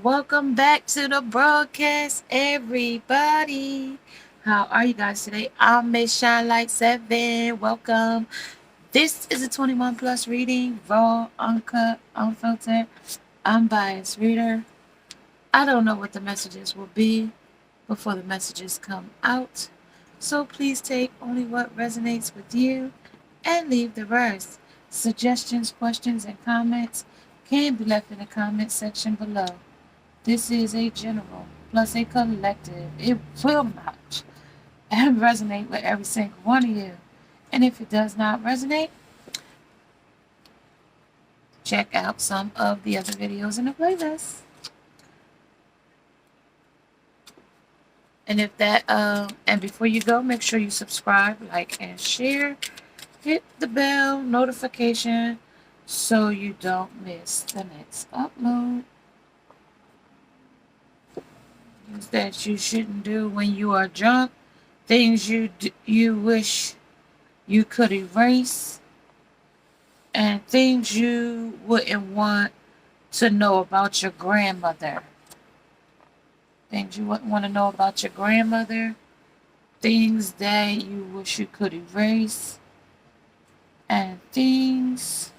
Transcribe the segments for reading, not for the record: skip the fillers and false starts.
Welcome back to the broadcast, everybody. How are you guys today? I'm Miss Shine Like 7. Welcome. This is a 21 plus reading, raw, uncut, unfiltered, unbiased reader. I don't know what the messages will be before the messages come out. So please take only what resonates with you and leave the rest. Suggestions, questions, and comments can be left in the comment section below. This is a general plus a collective. It will not resonate with every single one of you. And if it does not resonate, check out some of the other videos in the playlist. And before you go, make sure you subscribe, like, and share. Hit the bell notification so you don't miss the next upload. Things that you shouldn't do when you are drunk. Things you wish you could erase. And things you wouldn't want to know about your grandmother. Things you wouldn't want to know about your grandmother. Things that you wish you could erase. And things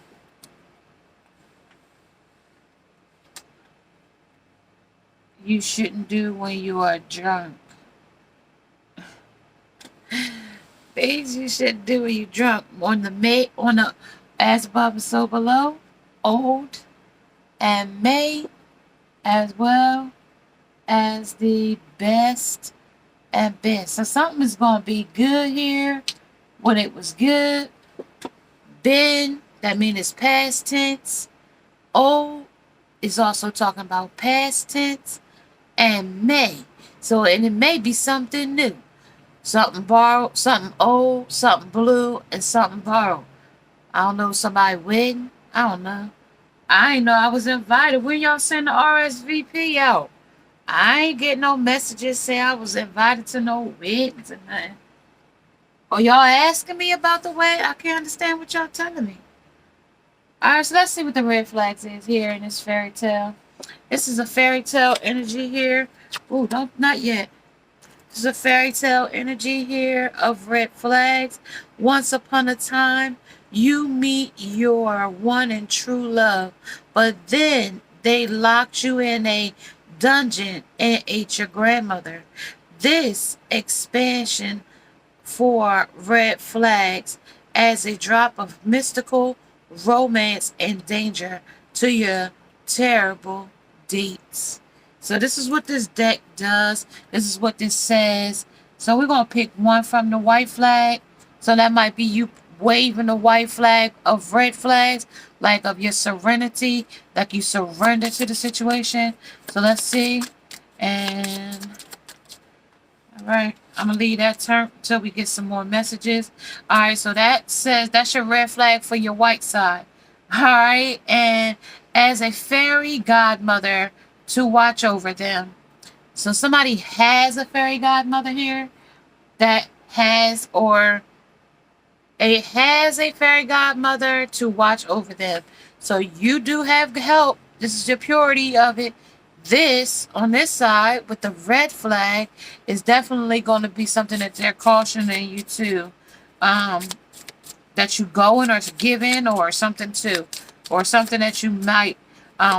you shouldn't do when you are drunk. Things you shouldn't do when you're drunk. As above and so below, old and May, as well as the best and best. So something is going to be good here when it was good. Been, that means it's past tense. Old is also talking about past tense. And May. So, and it may be something new. Something borrowed, something old, something blue, and something borrowed. I don't know, somebody wedding. I don't know. I ain't know I was invited. When y'all send the RSVP out? I ain't getting no messages saying I was invited to no weddings or nothing. Or y'all asking me about the wedding? I can't understand what y'all telling me. Alright, so let's see what the red flags is here in this fairy tale. This is a fairy tale energy here. Ooh, not yet. This is a fairy tale energy here of red flags. Once upon a time, you meet your one and true love, but then they locked you in a dungeon and ate your grandmother. This expansion for red flags as a drop of mystical romance and danger to your terrible deeds. So this is what this deck does. This is what this says. So we're going to pick one from the white flag. So that might be you waving the white flag of red flags, like of your serenity, like you surrender to the situation. So let's see. And all right, I'm going to leave that turn until we get some more messages. All right, so that says that's your red flag for your white side. All right, and as a fairy godmother to watch over them. So somebody has a fairy godmother here that has a fairy godmother to watch over them. So you do have help. This is your purity of it. This, on this side, with the red flag, is definitely going to be something that they're cautioning you to, that you go in or give in or something too, or something that you might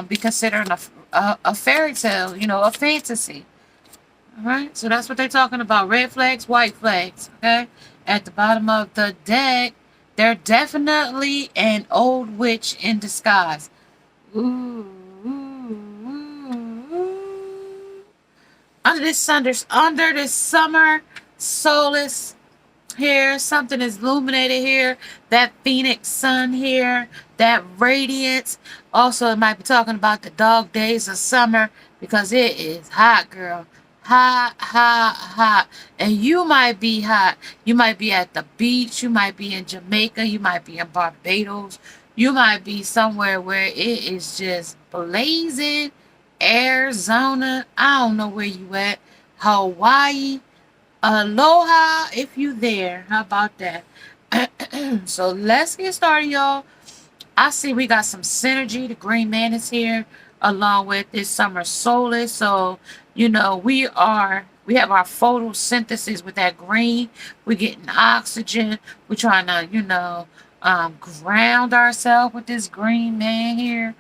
be considering a fairy tale, a fantasy. All right, so that's what they're talking about. Red flags, white flags, okay? At the bottom of the deck, they're definitely an old witch in disguise. Ooh. Under this summer solstice here, something is illuminated here. That phoenix sun here, that radiance. Also, it might be talking about the dog days of summer because it is hot, girl. Hot, hot, hot. And you might be hot. You might be at the beach. You might be in Jamaica. You might be in Barbados. You might be somewhere where it is just blazing. Arizona. I don't know where you at. Hawaii. Aloha if you there. How about that? So let's get started, y'all. I see we got some synergy. The green man is here. along with this summer solstice. So, we have our photosynthesis with that green. We're getting oxygen. We're trying to, ground ourselves with this green man here.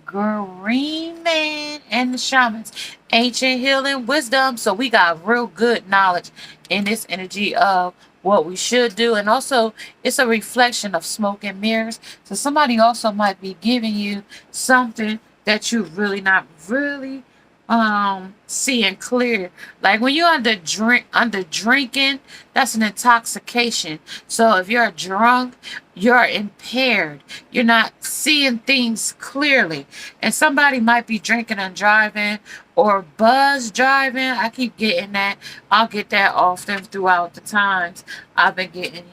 Green Man and the Shamans. Ancient healing wisdom. So we got real good knowledge in this energy of what we should do. And also, it's a reflection of smoke and mirrors. So somebody also might be giving you something that you're really not really seeing clear. Like when you're under drinking, that's an intoxication. So if you're drunk, you're impaired. You're not seeing things clearly. And somebody might be drinking and driving or buzz driving. I keep getting that. I'll get that often throughout the times I've been getting,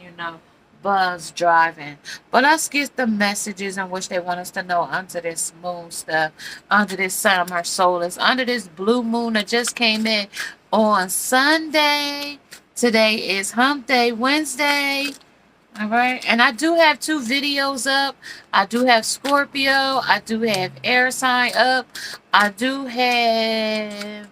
buzz driving. But let's get the messages in which they want us to know under this moon stuff, under this summer solstice, under this blue moon that just came in on Sunday. Today is Hump Day Wednesday. All right. And I do have 2 videos up. I do have Scorpio. I do have air sign up. I do have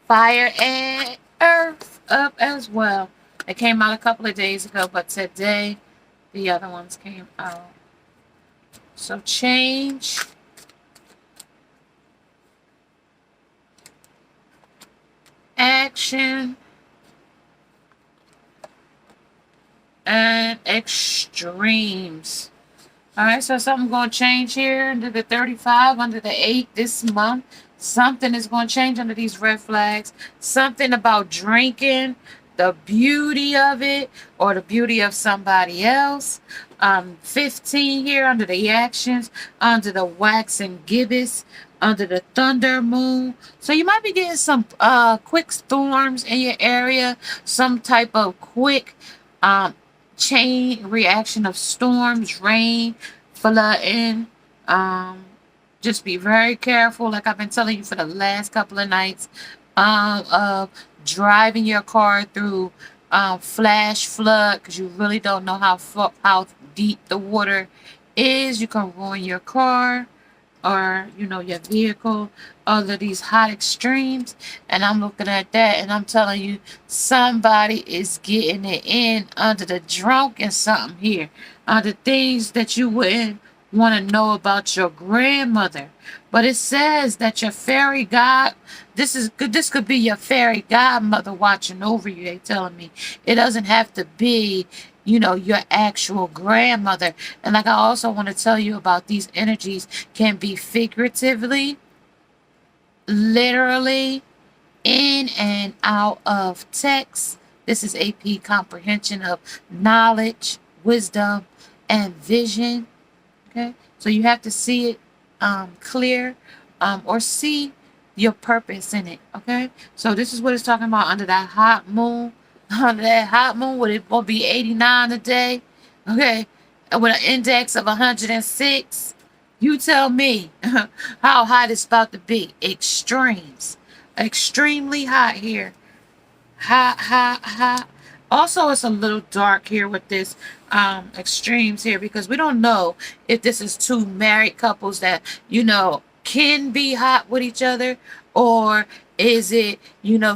fire and earth up as well. They came out a couple of days ago, but today the other ones came out. So change. Action. And extremes. All right, so something going to change here under the 35, under the 8 this month. Something is going to change under these red flags. Something about drinking, the beauty of it, or the beauty of somebody else. 15 here under the actions, under the wax and gibbous, under the thunder moon. So you might be getting some quick storms in your area, some type of quick chain reaction of storms, rain, flooding. Just be very careful, like I've been telling you for the last couple of nights, of driving your car through flash flood, because you really don't know how deep the water is. You can ruin your car or your vehicle under these hot extremes. And I'm looking at that and I'm telling you, somebody is getting it in under the drunk and something here, under things that you wouldn't want to know about your grandmother. But it says that your fairy god, this could be your fairy godmother watching over you. They telling me it doesn't have to be your actual grandmother. And like I also want to tell you about, these energies can be figuratively, literally, in and out of text. This is AP comprehension of knowledge, wisdom, and vision. Okay, so you have to see it clear, or see your purpose in it. Okay, so this is what it's talking about under that hot moon. Under that hot moon, would it will be 89 a day? Okay, with an index of 106. You tell me how hot it's about to be. Extremes, extremely hot here. Hot, hot, hot. Also, it's a little dark here with this extremes here, because we don't know if this is 2 married couples that can be hot with each other, or is it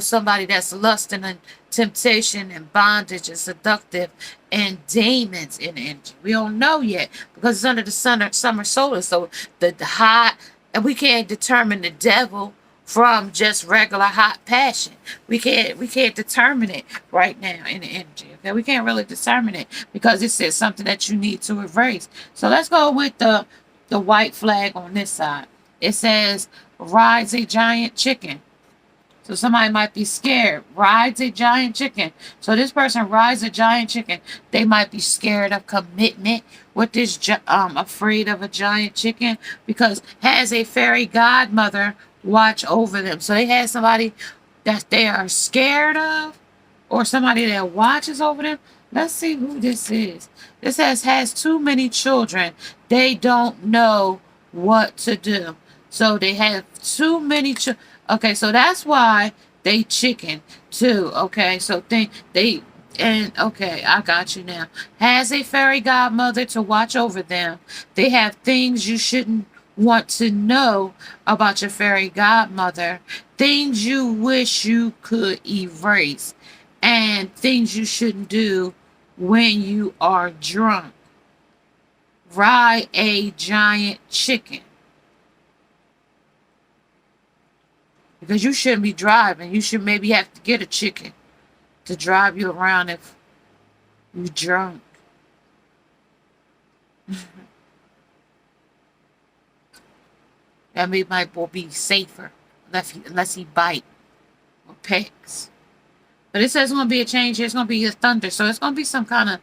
somebody that's lusting and temptation and bondage and seductive and demons in energy. We don't know yet, because it's under the summer solstice. So the hot, and we can't determine the devil from just regular hot passion. We can't determine it right now in the energy. Okay, we can't really determine it, because it says something that you need to erase. So let's go with the white flag on this side. It says rides a giant chicken. So somebody might be scared. Rides a giant chicken. So this person rides a giant chicken. They might be scared of commitment with this, afraid of a giant chicken, because has a fairy godmother watch over them. So they had somebody that they are scared of, or somebody that watches over them. Let's see who this is. This has too many children. They don't know what to do. So they have too many children. Okay, so that's why they chicken too. Okay, so okay, I got you now. Has a fairy godmother to watch over them. They have things you shouldn't want to know about your fairy godmother, things you wish you could erase, and things you shouldn't do when you are drunk. Ride a giant chicken. Because you shouldn't be driving. You should maybe have to get a chicken to drive you around if you're drunk. That might will be safer unless he bite or pecks. But it says it's gonna be a change here. It's gonna be a thunder, so it's gonna be some kind of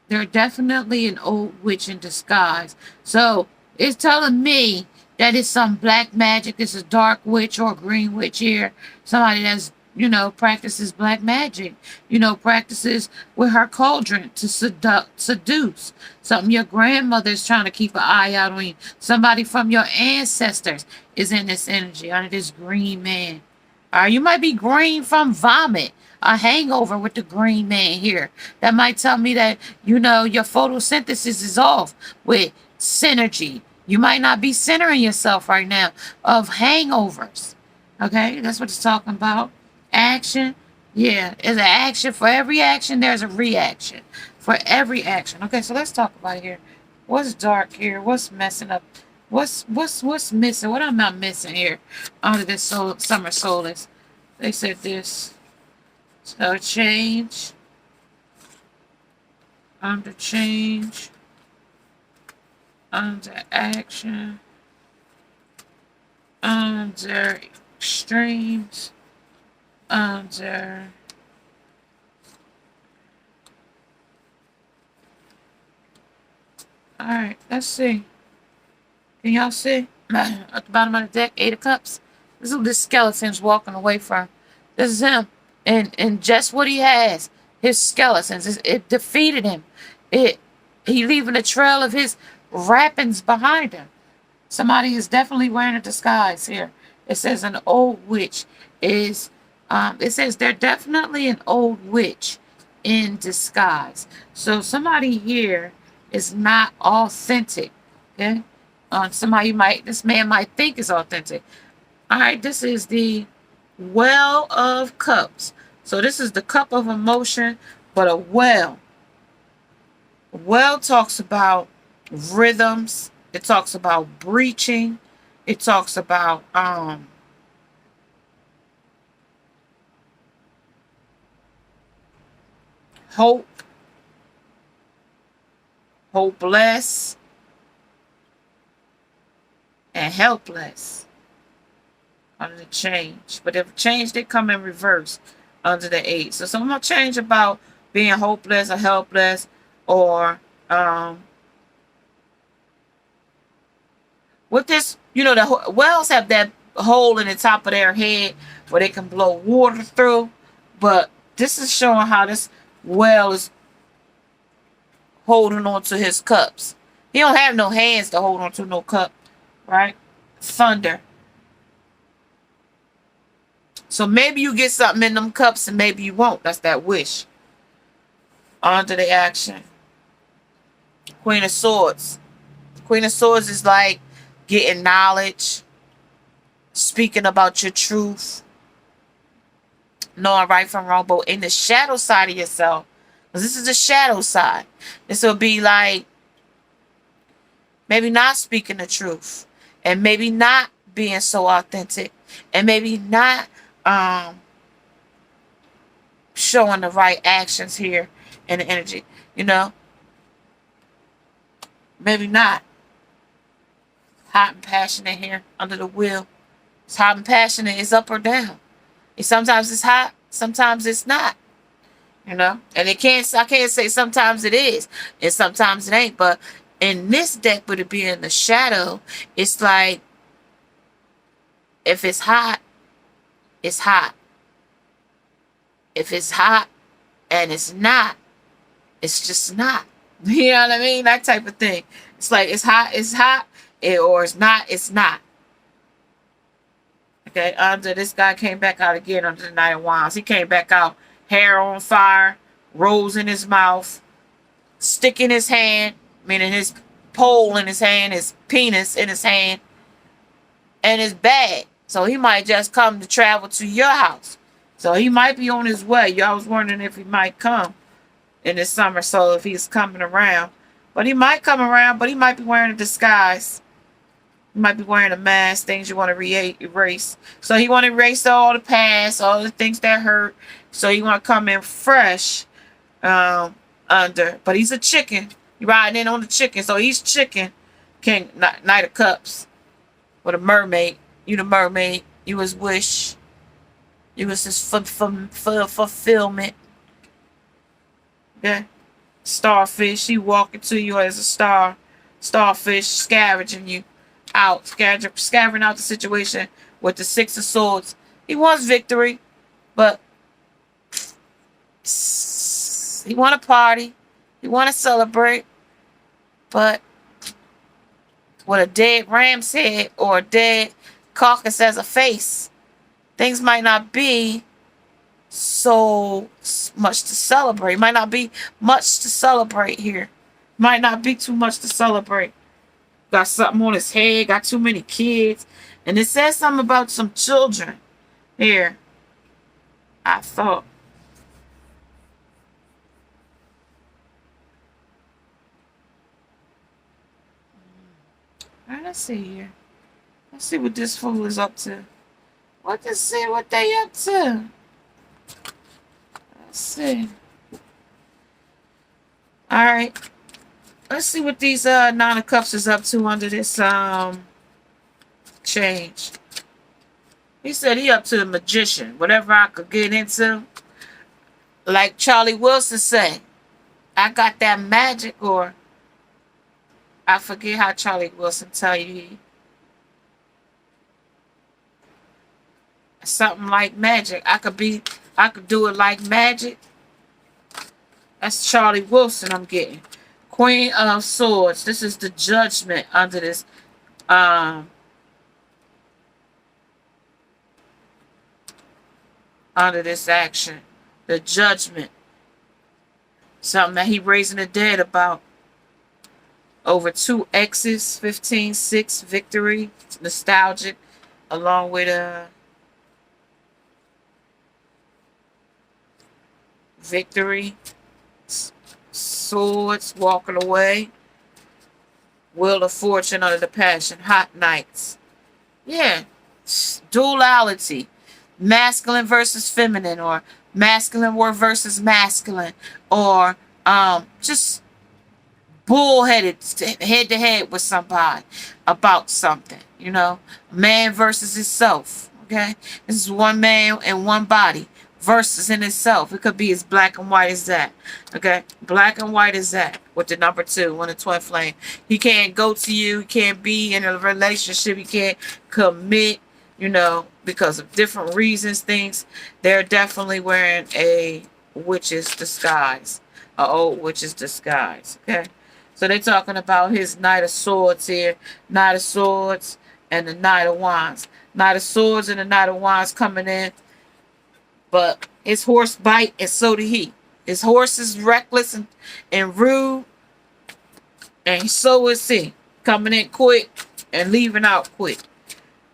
they're definitely an old witch in disguise. So it's telling me that it's some black magic. It's a dark witch or a green witch here. Somebody that's, practices black magic. Practices with her cauldron to seduce. Something your grandmother is trying to keep an eye out on you. Somebody from your ancestors is in this energy under this green man. You might be green from vomit, a hangover with the green man here. That might tell me that, your photosynthesis is off with synergy. You might not be centering yourself right now of hangovers. Okay, that's what it's talking about. Action. Yeah, there's an action. For every action, there's a reaction. For every action. Okay, so let's talk about it here. What's dark here? What's messing up? What's missing? What am I missing here under this summer solstice? They said this. So change. Under change. Under action. Under extremes. Under alright, let's see. Can y'all see? At the bottom of the deck, 8 of Cups. This is who this skeleton's walking away from. This is him. And just what he has. His skeletons. It defeated him. He leaving a trail of his wrappings behind him. Somebody is definitely wearing a disguise here. It says an old witch is... it says they're definitely an old witch in disguise. So somebody here is not authentic. Okay? This man might think is authentic. All right, this is the Well of Cups. So this is the cup of emotion, but a well. A well talks about rhythms. It talks about breaching. It talks about hope, hopeless, and helpless under the change. But if change did come in reverse under the 8. So some more change about being hopeless or helpless or with this, the wells have that hole in the top of their head where they can blow water through. But this is showing how this well is holding on to his cups. He don't have no hands to hold on to no cup, right? Thunder. So maybe you get something in them cups and maybe you won't. That's that wish. On to the action. Queen of Swords. Queen of Swords is like getting knowledge, speaking about your truth, knowing right from wrong, but in the shadow side of yourself. Because this is the shadow side. This will be like maybe not speaking the truth. And maybe not being so authentic. And maybe not showing the right actions here in the energy. Maybe not. Hot and passionate here under the wheel. It's hot and passionate. It's up or down. Sometimes it's hot. Sometimes it's not. And I can't say sometimes it is and sometimes it ain't. But in this deck, with it being the shadow, it's like if it's hot, it's hot. If it's hot and it's not, it's just not. You know what I mean? That type of thing. It's like it's hot, or it's not. Okay, under this guy came back out again under the Knight of Wands. He came back out, hair on fire, rose in his mouth, stick in his hand, meaning his pole in his hand, his penis in his hand, and his bag. So he might just come to travel to your house. So he might be on his way. Y'all was wondering if he might come in the summer. So if he's coming around. But he might come around, but he might be wearing a disguise. He might be wearing a mask, things you want to erase. So he want to erase all the past, all the things that hurt. So he want to come in fresh under. But he's a chicken. He riding in on the chicken. So he's chicken. King, Knight of Cups. With a mermaid. You the mermaid. You his wish. You was his fulfillment. Okay? Starfish. He walking to you as a star. Starfish scavenging you out. Scavenging out the situation with the Six of Swords. He wants victory. But he want to party. He want to celebrate. But with a dead ram's head or a dead carcass as a face, things might not be so much to celebrate. Might not be much to celebrate here. Might not be too much to celebrate. Got something on his head. Got too many kids. And it says something about some children here. I thought. All right, let's see here. Let's see what this fool is up to. Let's see what they up to. Let's see. All right. Let's see what these Nine of Cups is up to under this change. He said he up to the Magician. Whatever I could get into. Like Charlie Wilson said, I got that magic, or I forget how Charlie Wilson tell you something like magic. I could do it like magic. That's Charlie Wilson I'm getting. Queen of Swords. This is the judgment under this under this action. The judgment. Something that he raising the dead about. Over 2 X's, 15-6 victory, nostalgic, along with victory, swords, walking away, Wheel of Fortune under the Passion, Hot Nights. Yeah, duality, masculine versus feminine, or masculine versus masculine, or just bullheaded head to head with somebody about something, you know, man versus himself. Okay, this is one man and one body versus in itself. It could be as black and white as that. Okay, black and white as that with the number 2 on the twin flame. He can't go to you. He can't be in a relationship. He can't commit, you know, because of different reasons. Things. They're definitely wearing a witch's disguise, a old witch's disguise. Okay. So they're talking about his Knight of Swords here. Knight of Swords and the Knight of Wands. Knight of Swords and the Knight of Wands coming in. But his horse bite, and so did he. His horse is reckless and rude. And so is he. Coming in quick and leaving out quick.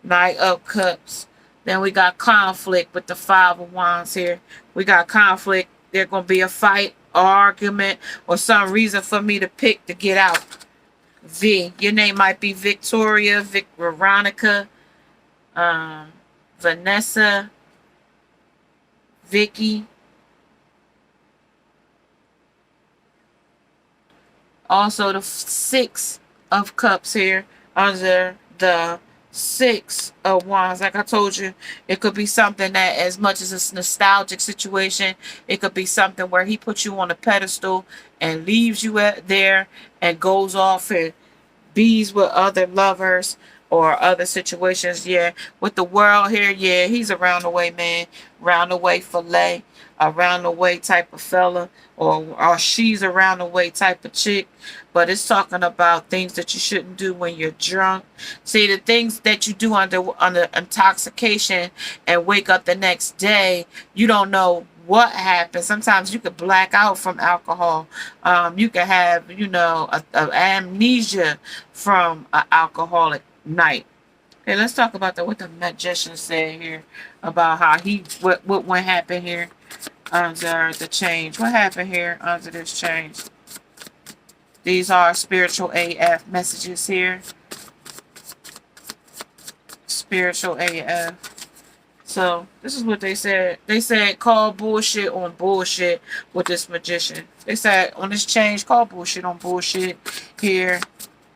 Knight of Cups. Then we got conflict with the Five of Wands here. We got conflict. There's going to be a fight, argument, or some reason for me to pick to get out. V. Your name might be Victoria, Veronica, Vanessa, Vicky. Also the 6 of Cups here under the 6 of Wands. Like I told you, it could be something that, as much as it's a nostalgic situation, it could be something where he puts you on a pedestal and leaves you there and goes off and bees with other lovers or other situations. Yeah, with the world here, yeah, he's around the way, man. Around the way fillet, around the way type of fella, or she's around the way type of chick. But it's talking about things that you shouldn't do when you're drunk. See, the things that you do under intoxication and wake up the next day, you don't know what happened. Sometimes you could black out from alcohol. You could have, you know, a amnesia from an alcoholic night. Okay, let's talk about what the magician said here about how what happened here under the change. What happened here under this change? These are spiritual AF messages here. Spiritual AF. So this is what they said. They said call bullshit on bullshit with this magician. They said on this change, call bullshit on bullshit here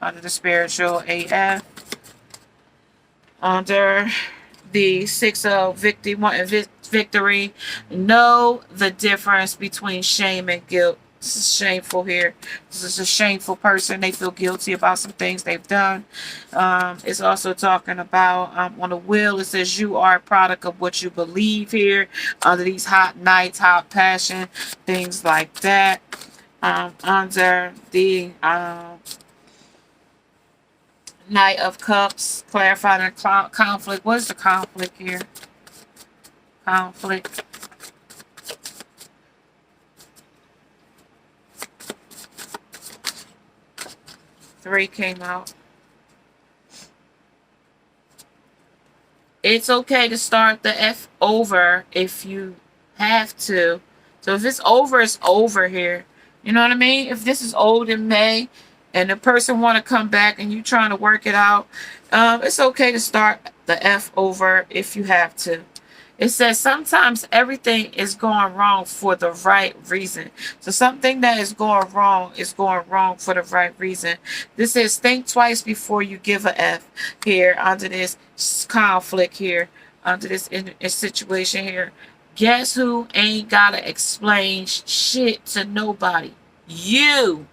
under the spiritual AF. Under the 6 of victory, know the difference between shame and guilt. This is shameful here. This is a shameful person. They feel guilty about some things they've done. It's also talking about on the wheel, it says you are a product of what you believe here. Under these hot nights, hot passion, things like that. Under the Knight of Cups, clarifying the conflict. What is the conflict here? Conflict. Three came out. It's okay to start the F over if you have to. So if it's over here. You know what I mean? If this is old in May and the person want to come back and you trying to work it out, it's okay to start the F over if you have to. It says sometimes everything is going wrong for the right reason. So something that is going wrong for the right reason. This says think twice before you give a F here under this conflict here, under this situation here. Guess who ain't gotta explain shit to nobody? You.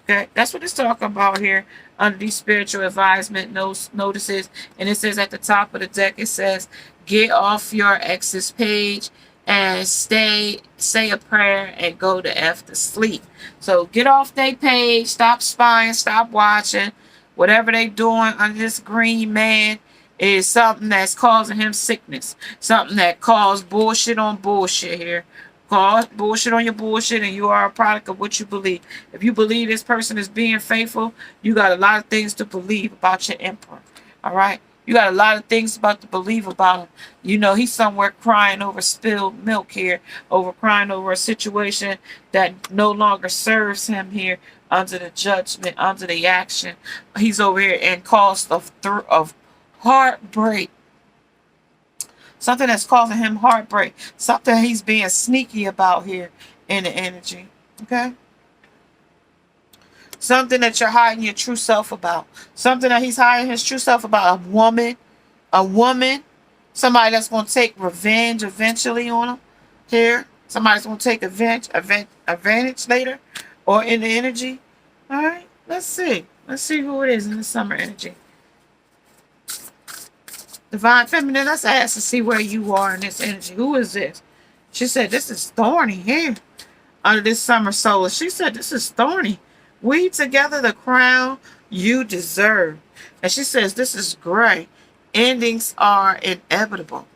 Okay, that's what it's talking about here under these spiritual advisement notices. And it says at the top of the deck, it says, get off your ex's page and say a prayer and go to F to sleep. So get off their page, stop spying, stop watching. Whatever they doing under this green man is something that's causing him sickness. Something that caused bullshit on bullshit here. Call bullshit on your bullshit, and you are a product of what you believe. If you believe this person is being faithful, you got a lot of things to believe about your emperor. All right? You got a lot of things to believe about him. You know, he's somewhere crying over spilled milk here, crying over a situation that no longer serves him here under the judgment, under the action. He's over here and caused of heartbreak. Something that's causing him heartbreak. Something he's being sneaky about here in the energy. Okay? Something that you're hiding your true self about. Something that he's hiding his true self about. A woman. Somebody that's going to take revenge eventually on him here. Somebody's going to take advantage later. Or in the energy. Alright? Let's see. Let's see who it is in the summer energy. Divine Feminine, let's ask to see where you are in this energy. Who is this? She said, this is thorny here. Under this summer solar. She said, this is thorny. Weave together the crown you deserve. And she says, this is gray. Endings are inevitable.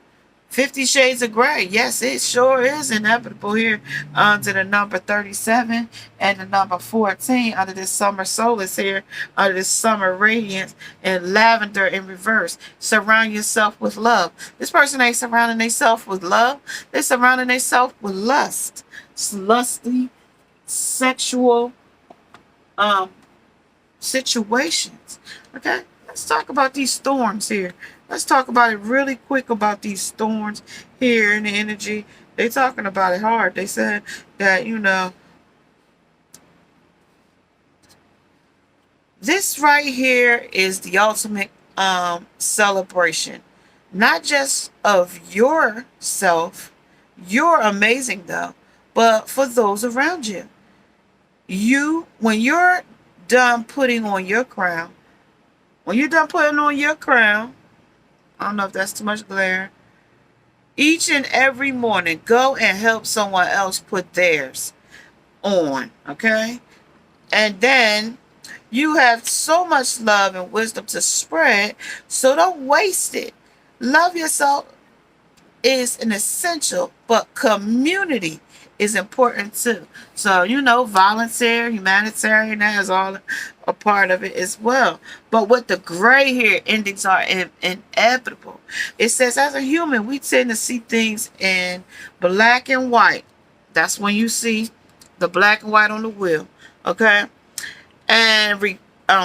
50 Shades of Gray. Yes, it sure is inevitable here under the number 37 and the number 14 under this summer solace here, under this summer radiance and lavender in reverse. Surround yourself with love. This person ain't surrounding themselves with love. They're surrounding themselves with lust. Lusty, sexual situations. Okay? Let's talk about these storms here. Let's talk about it really quick about these thorns here in the energy. They're talking about it hard. They said that, you know, this right here is the ultimate celebration. Not just of yourself. You're amazing, though. But for those around you. When you're done putting on your crown, I don't know if that's too much glare. Each and every morning, go and help someone else put theirs on, okay? And then you have so much love and wisdom to spread, so don't waste it. Love yourself is an essential, but community is important too. So, volunteer, humanitarian, that is all a part of it as well. But with the gray here, endings are inevitable. It says, as a human, we tend to see things in black and white. That's when you see the black and white on the wheel. Okay? And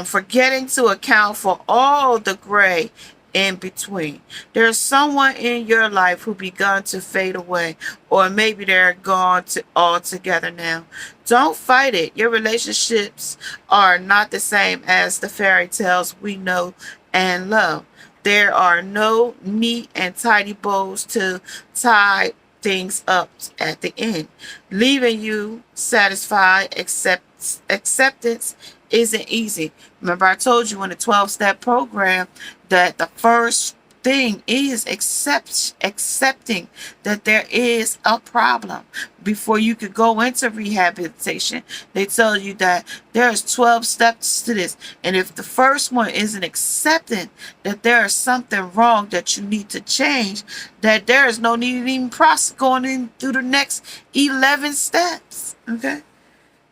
forgetting to account for all the gray in between. There's someone in your life who begun to fade away, or maybe they're gone altogether now. Don't fight it. Your relationships are not the same as the fairy tales we know and love. There are no neat and tidy bows to tie things up at the end, leaving you satisfied. Acceptance isn't easy. Remember, I told you in the 12-step program that the first thing is accepting that there is a problem before you could go into rehabilitation. They tell you that there's 12 steps to this, and if the first one isn't accepting that there is something wrong that you need to change, that there is no need in even going in through the next 11 steps. Okay?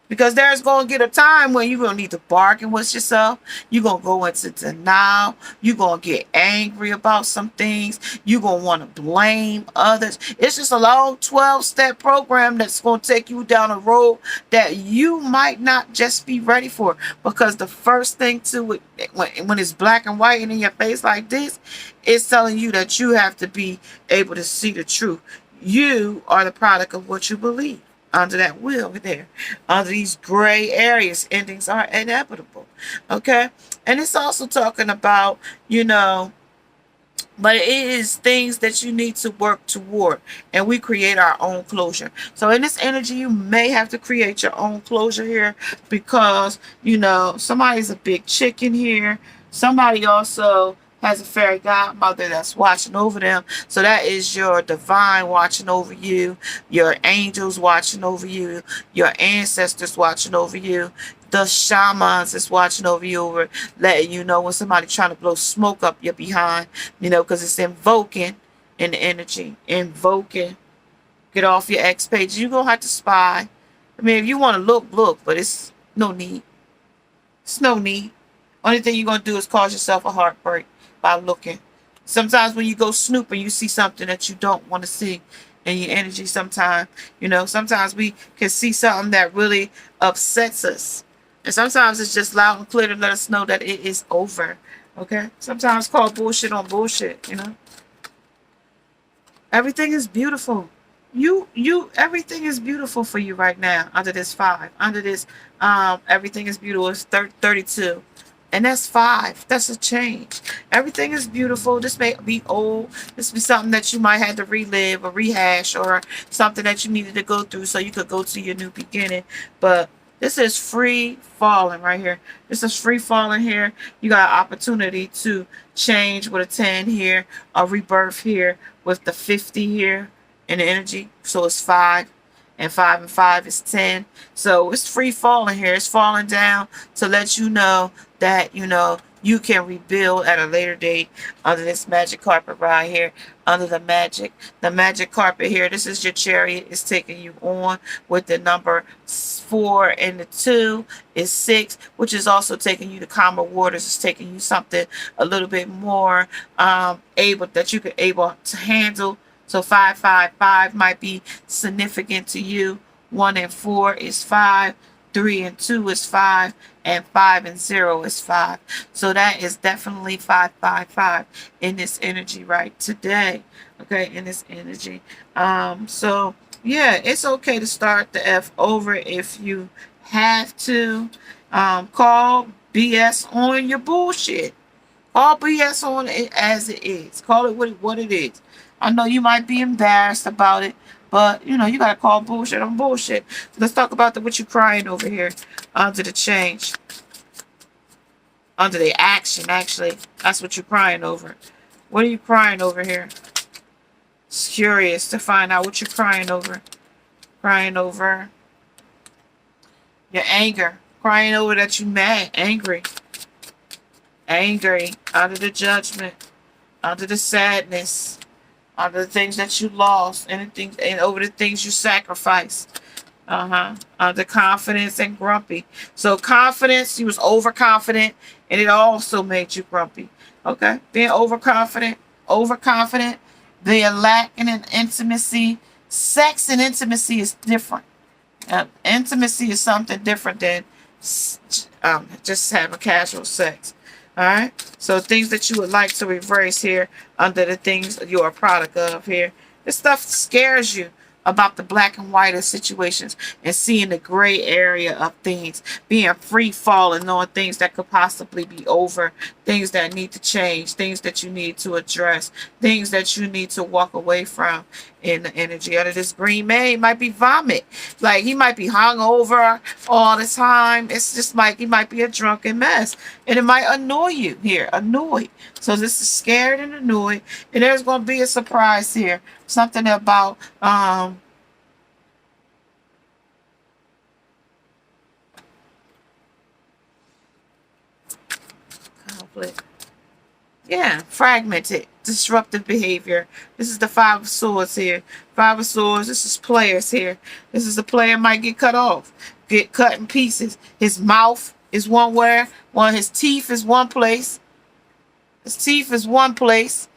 Because there's going to get a time when you're going to need to bargain with yourself. You're going to go into denial. You're going to get angry about some things. You're going to want to blame others. It's just a long 12-step program that's going to take you down a road that you might not just be ready for. Because the first thing to it, when it's black and white and in your face like this, it's telling you that you have to be able to see the truth. You are the product of what you believe. Under that wheel there, under these gray areas, endings are inevitable. Okay? And it's also talking about, but it is things that you need to work toward, and we create our own closure. So in this energy, you may have to create your own closure here because, somebody's a big chicken here. Somebody also has a fairy godmother that's watching over them. So that is your divine watching over you, your angels watching over you, your ancestors watching over you, the shamans is watching over you, over letting you know when somebody trying to blow smoke up your behind, because it's invoking in the energy. Invoking. Get off your X page. You're going to have to spy. I mean, if you want to look, but it's no need. It's no need. Only thing you're going to do is cause yourself a heartbreak by looking. Sometimes when you go snooping, you see something that you don't want to see in your energy. Sometimes we can see something that really upsets us. And sometimes it's just loud and clear to let us know that it is over. Okay? Sometimes call bullshit on bullshit, Everything is beautiful. Everything is beautiful for you right now under this 5. Under this, everything is beautiful. It's 32. And that's 5. That's a change. Everything is beautiful. This may be old. This may be something that you might have to relive or rehash, or something that you needed to go through so you could go to your new beginning. But this is free falling right here. This is free falling here. You got an opportunity to change with a 10 here, a rebirth here with the 50 here in the energy. So it's 5. And 5 and 5 is 10. So it's free falling here. It's falling down to let you know that, you can rebuild at a later date under this magic carpet right here. Under the magic carpet here. This is your chariot. It's taking you on with the number 4 and the 2 is 6, which is also taking you to calmer waters. It's taking you something a little bit more able to handle. So 5, 5, 5 might be significant to you. 1 and 4 is 5. 3 and 2 is 5. And 5 and 0 is 5. So that is definitely 5, 5, 5 in this energy right today. Okay, in this energy. So yeah, it's okay to start the F over if you have to. Call BS on your bullshit. Call BS on it as it is. Call it what it is. I know you might be embarrassed about it, but you got to call bullshit on bullshit. So let's talk about what you're crying over here under the change. Under the action, actually. That's what you're crying over. What are you crying over here? It's curious to find out what you're crying over. Crying over your anger. Crying over that you're mad, angry. Angry, under the judgment, under the sadness. The things that you lost, anything, and over the things you sacrificed. The confidence and grumpy. So confidence, you was overconfident, and it also made you grumpy. Okay, being overconfident, being lacking in intimacy. Sex and intimacy is different. Intimacy is something different than just having casual sex. All right. So things that you would like to reverse here under the things you're a product of here. This stuff scares you about the black and white of situations and seeing the gray area of things, being free falling, knowing things that could possibly be over, things that need to change, things that you need to address, things that you need to walk away from in the energy of this green man. He might be vomit. Like he might be hung over all the time. It's just like he might be a drunken mess. And it might annoy you here. Annoyed. So this is scared and annoyed. And there's going to be a surprise here. Something about conflict. Yeah, fragmented, disruptive behavior. This is the Five of Swords here. Five of Swords, this is players here. This is the player might get cut off, get cut in pieces. His mouth is one where, his teeth is one place. His teeth is one place.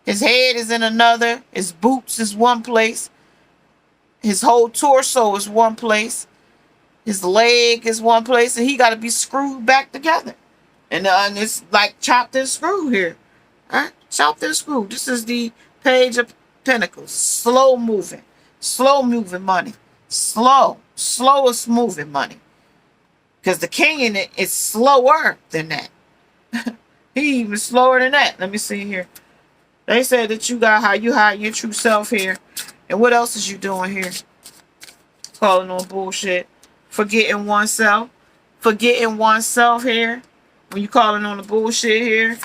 His head is in another. His boots is one place. His whole torso is one place. His leg is one place. And he got to be screwed back together. And it's like chopped and screwed here. All right? Chopped and screwed. This is the Page of Pentacles. Slow moving. Slow moving money. Slowest moving money. Because the king in it is slower than that. He even slower than that. Let me see here. They said that you got how you hide your true self here. And what else is you doing here? Calling on bullshit. Forgetting oneself. Forgetting oneself here. When you calling on the bullshit here.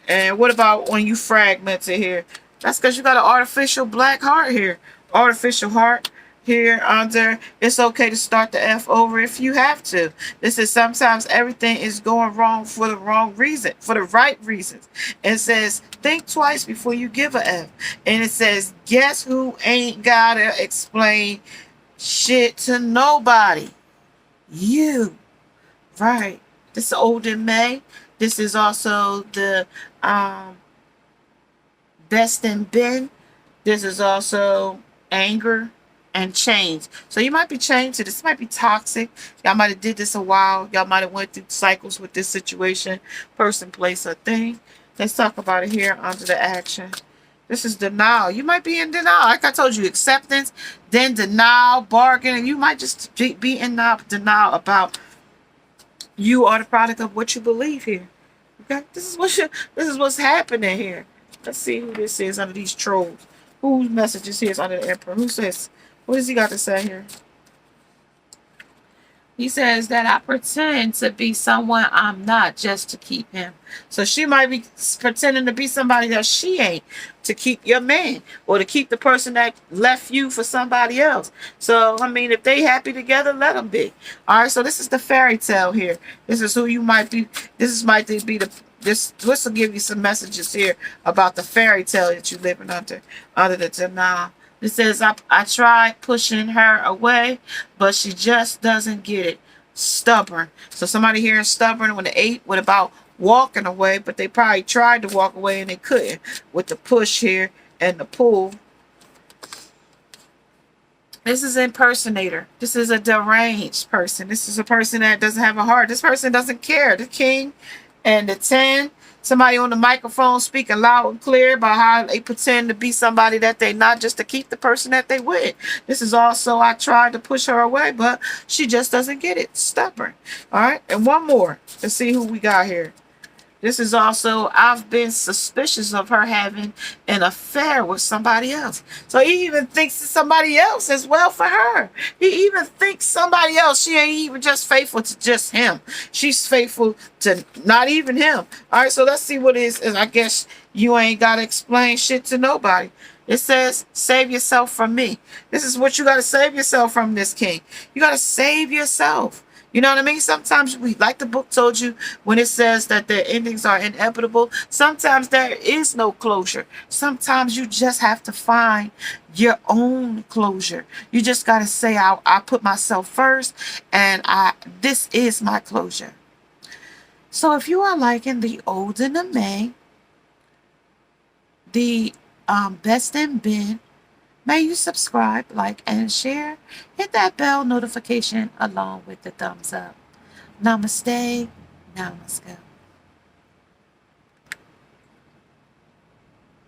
And what about when you fragmented here? That's because you got an artificial black heart here. Artificial heart here under. It's okay to start the F over if you have to. This is sometimes everything is going wrong for the wrong reason. For the right reasons. It says think twice before you give a F. And it says guess who ain't gotta explain shit to nobody? You. Right. This is Old in May. This is also the Best in Ben. This is also anger and change. So you might be chained to this. This might be toxic. Y'all might have did this a while. Y'all might have went through cycles with this situation. Person, place, or thing. Let's talk about it here under the action. This is denial. You might be in denial. Like I told you, acceptance, then denial, bargaining. You might just be in denial about you are the product of what you believe here. Okay? This is what's happening here. Let's see who this is under these trolls. Whose messages here is under the Emperor? Who says, what does he got to say here? He says that I pretend to be someone I'm not just to keep him. So she might be pretending to be somebody that she ain't to keep your man or to keep the person that left you for somebody else. So, I mean, if they happy together, let them be. All right, so this is the fairy tale here. This is who you might be. This might be this will give you some messages here about the fairy tale that you're living under the denial. It says, I tried pushing her away, but she just doesn't get it. Stubborn. So somebody here is stubborn with an 8, with about walking away, but they probably tried to walk away and they couldn't with the push here and the pull. This is impersonator. This is a deranged person. This is a person that doesn't have a heart. This person doesn't care. The king and the 10. Somebody on the microphone speaking loud and clear about how they pretend to be somebody that they not just to keep the person that they with. This is also, I tried to push her away, but she just doesn't get it. Stubborn. All right. And one more. Let's see who we got here. This is also, I've been suspicious of her having an affair with somebody else. So he even thinks it's somebody else as well for her. He even thinks somebody else. She ain't even just faithful to just him. She's faithful to not even him. All right, so let's see what it is. And I guess you ain't got to explain shit to nobody. It says, save yourself from me. This is what you got to save yourself from, this king. You got to save yourself. You know what I mean? Sometimes we, like the book told you, when it says that the endings are inevitable, sometimes there is no closure. Sometimes you just have to find your own closure. You just got to say, I put myself first, and this is my closure. So if you are liking the Old and the May, the Best in Ben, may you subscribe, like, and share. Hit that bell notification along with the thumbs up. Namaste. Namaste.